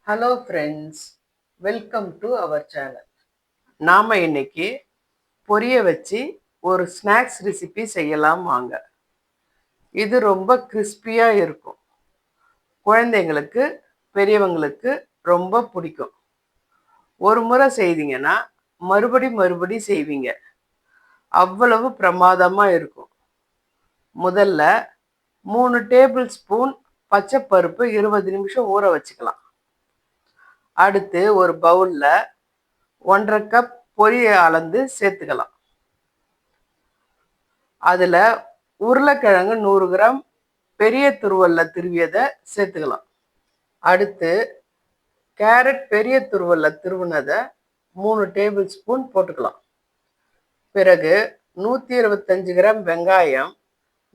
Hello friends, welcome to our channel. நாம் இன்னைக்கு பொரிய வச்சு ஒரு ஸ்நாக்ஸ் ரெசிபி செய்யலாம் வாங்க. இது ரொம்ப கிறிஸ்பியாக இருக்கும். குழந்தைங்களுக்கு பெரியவங்களுக்கு ரொம்ப பிடிக்கும். ஒரு முறை செய்தீங்கன்னா மறுபடி செய்வீங்க. அவ்வளவு பிரமாதமாக இருக்கும். முதல்ல 3 டேபிள் ஸ்பூன் பச்சைப்பருப்பு 20 நிமிஷம் ஊற வச்சுக்கலாம். அடுத்து ஒரு பவுலில் 1.5 கப் பொரியை அளந்து சேர்த்துக்கலாம். அதில் உருளைக்கிழங்கு 100 கிராம் பெரிய துருவல்ல திருவியதை சேர்த்துக்கலாம். அடுத்து கேரட் பெரிய துருவல்ல திருவுனதை 3 டேபிள் ஸ்பூன் போட்டுக்கலாம். பிறகு 125 கிராம் வெங்காயம்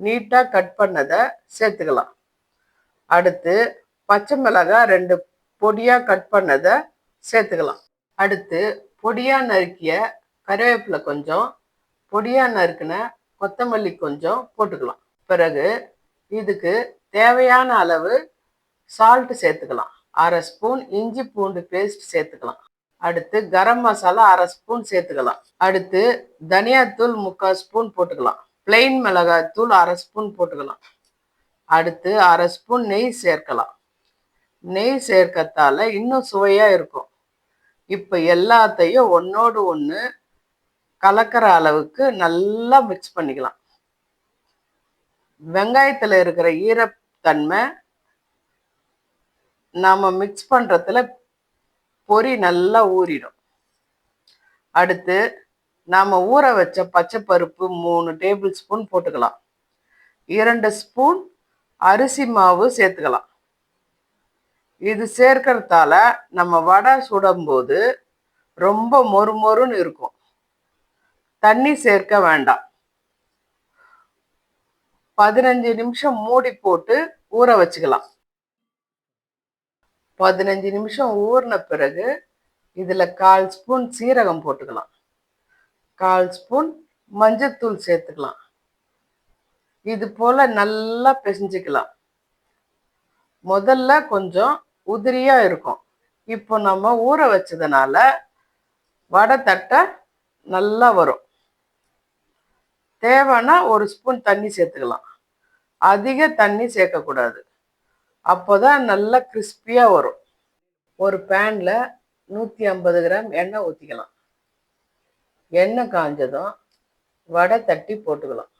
நீட்டாக கட் பண்ணதை சேர்த்துக்கலாம். அடுத்து பச்சை மிளகாய் 2 பொடியாக கட் பண்ணதை சேர்த்துக்கலாம். அடுத்து பொடியாக நறுக்கிய கருவேப்பிலை கொஞ்சம், பொடியாக நறுக்கின கொத்தமல்லி கொஞ்சம் போட்டுக்கலாம். பிறகு இதுக்கு தேவையான அளவு சால்ட் சேர்த்துக்கலாம். 1/2 ஸ்பூன் இஞ்சி பூண்டு பேஸ்ட் சேர்த்துக்கலாம். அடுத்து கரம் மசாலா 1/2 ஸ்பூன் சேர்த்துக்கலாம். அடுத்து தனியாத்தூள் 3/4 ஸ்பூன் போட்டுக்கலாம். பிளெயின் மிளகாய் தூள் 1/2 ஸ்பூன் போட்டுக்கலாம். அடுத்து 1/2 ஸ்பூன் நெய் சேர்க்கலாம். நெய் சேர்க்கத்தால இன்னும் சுவையாக இருக்கும். இப்போ எல்லாத்தையும் ஒன்றோடு ஒன்று கலக்கிற அளவுக்கு நல்லா மிக்ஸ் பண்ணிக்கலாம். வெங்காயத்தில் இருக்கிற ஈரத்தன்மை நாம் மிக்ஸ் பண்ணுறதுல பொரி நல்லா ஊறிடும். அடுத்து நாம் ஊற வச்ச பச்சைப்பருப்பு 3 டேபிள் ஸ்பூன் போட்டுக்கலாம். 2 ஸ்பூன் அரிசி மாவு சேர்த்துக்கலாம். இது சேர்க்கறதால நம்ம வடை சுடும்போது ரொம்ப மொறுமொறுன்னு இருக்கும். தண்ணி சேர்க்க வேண்டாம். 15 நிமிஷம் மூடி போட்டு ஊற வச்சுக்கலாம். 15 நிமிஷம் ஊறின பிறகு இதில் 1/4 ஸ்பூன் சீரகம் போட்டுக்கலாம். 1/4 ஸ்பூன் மஞ்சத்தூள் சேர்த்துக்கலாம். இது போல் நல்லா பிசைஞ்சிக்கலாம். முதல்ல கொஞ்சம் உதிரியாக இருக்கும். இப்போ நம்ம ஊற வச்சதுனால வடை தட்டை நல்லா வரும். தேவைன்னா 1 ஸ்பூன் தண்ணி சேர்த்துக்கலாம். அதிக தண்ணி சேர்க்கக்கூடாது. அப்போதான் நல்லா கிறிஸ்பியாக வரும். ஒரு பேனில் 150 கிராம் எண்ணெய் ஊற்றிக்கலாம். எண்ணெய் காஞ்சதும் வடை தட்டி போட்டுக்கலாம்.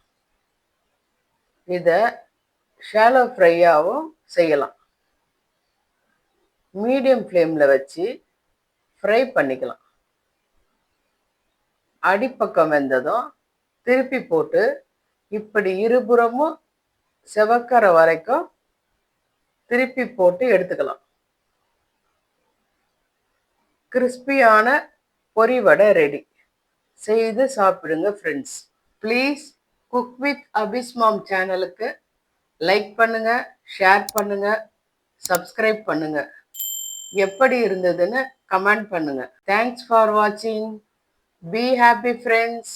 இதை ஷாலோ ஃப்ரையாகவும் செய்யலாம். மீடியம் ஃப்ளேமில் வச்சு ஃப்ரை பண்ணிக்கலாம். அடிப்பக்கம் வெந்ததும் திருப்பி போட்டு இப்படி இருபுறமும் செவக்கிற வரைக்கும் திருப்பி போட்டு எடுத்துக்கலாம். கிறிஸ்பியான பொரி வடை ரெடி. செய்து சாப்பிடுங்க ஃப்ரெண்ட்ஸ். ப்ளீஸ் குக் வித் அபிஸ் மாம் சேனலுக்கு லைக் பண்ணுங்க, ஷேர் பண்ணுங்க, சப்ஸ்கிரைப் பண்ணுங்க. எப்படி இருந்ததுன்னு கமெண்ட் பண்ணுங்க. தேங்க்ஸ் ஃபார் வாட்சிங். Be happy friends.